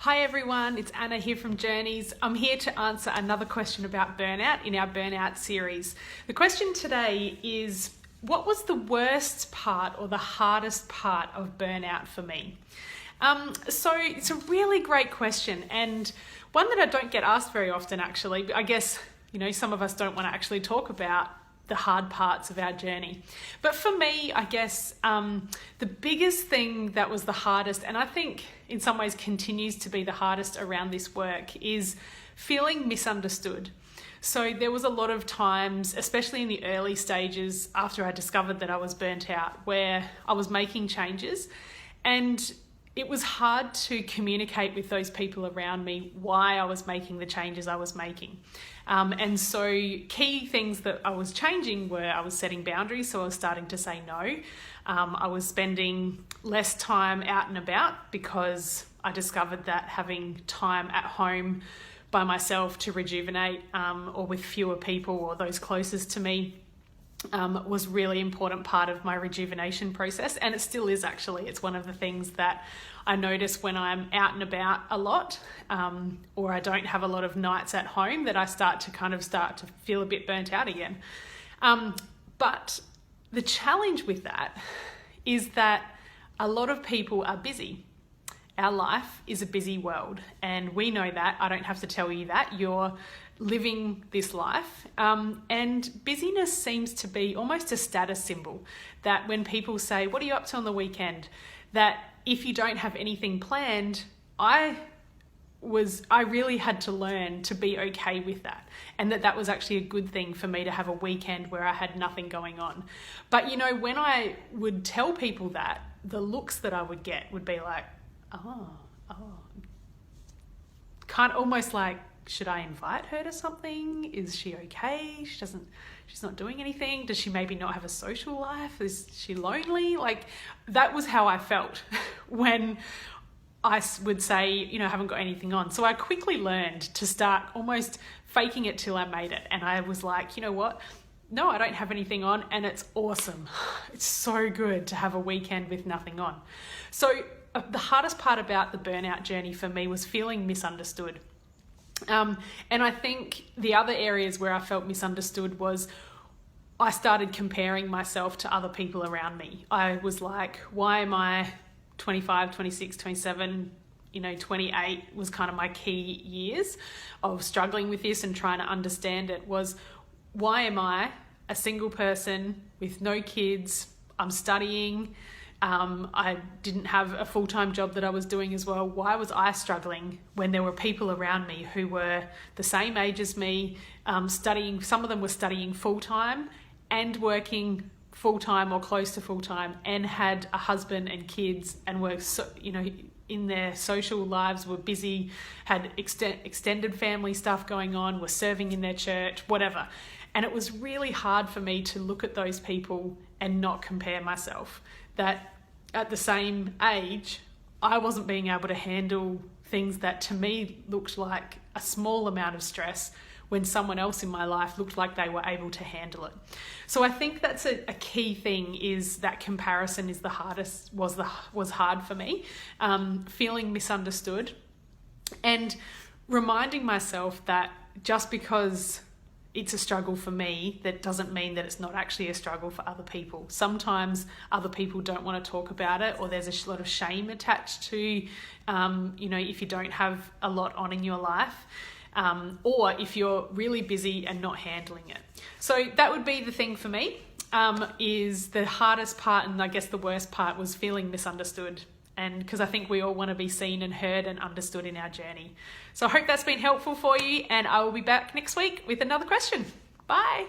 Hi everyone, it's Anna here from Journeys. I'm here to answer another question about burnout in our burnout series. The question today is, what was the worst part or the hardest part of burnout for me? So it's a really great question, and one that I don't get asked very often actually. I guess, some of us don't want to actually talk about the hard parts of our journey. But for me, I guess the biggest thing that was the hardest, and I think in some ways continues to be the hardest around this work, is feeling misunderstood. So there was a lot of times, especially in the early stages after I discovered that I was burnt out, where I was making changes and it was hard to communicate with those people around me why I was making the changes I was making. And so key things that I was changing were I was setting boundaries, so I was starting to say no. I was spending less time out and about because I discovered that having time at home by myself to rejuvenate or with fewer people or those closest to me was really important part of my rejuvenation process, and it still is actually. It's one of the things that I notice when I'm out and about a lot, or I don't have a lot of nights at home, that I start to feel a bit burnt out again. But the challenge with that is that a lot of people are busy. Our life is a busy world, and we know that. I don't have to tell you that. You're living this life, and busyness seems to be almost a status symbol, that when people say, what are you up to on the weekend? That if you don't have anything planned, I really had to learn to be okay with that, and that was actually a good thing for me to have a weekend where I had nothing going on. But when I would tell people that, the looks that I would get would be like, oh, kind of almost like, should I invite her to something? Is she okay? She's not doing anything. Does she maybe not have a social life? Is she lonely? Like, that was how I felt when I would say, I haven't got anything on. So I quickly learned to start almost faking it till I made it. And I was like, you know what? No, I don't have anything on, and it's awesome. It's so good to have a weekend with nothing on. So the hardest part about the burnout journey for me was feeling misunderstood. And I think the other areas where I felt misunderstood was I started comparing myself to other people around me. I was like, why am I 25, 26, 27, 28 was kind of my key years of struggling with this and trying to understand it. Was, why am I a single person with no kids? I'm studying. I didn't have a full-time job that I was doing as well. Why was I struggling when there were people around me who were the same age as me, studying? Some of them were studying full-time and working full-time or close to full-time, and had a husband and kids, and were in their social lives, were busy, had extended family stuff going on, were serving in their church, whatever. And it was really hard for me to look at those people and not compare myself. That at the same age, I wasn't being able to handle things that to me looked like a small amount of stress when someone else in my life looked like they were able to handle it. So I think that's a key thing, is that comparison is was hard for me. Feeling misunderstood and reminding myself that just because it's a struggle for me, that doesn't mean that it's not actually a struggle for other people. Sometimes other people don't want to talk about it, or there's a lot of shame attached to, if you don't have a lot on in your life, or if you're really busy and not handling it. So that would be the thing for me, is the hardest part, and I guess the worst part, was feeling misunderstood. And because I think we all want to be seen and heard and understood in our journey. So I hope that's been helpful for you, and I will be back next week with another question. Bye.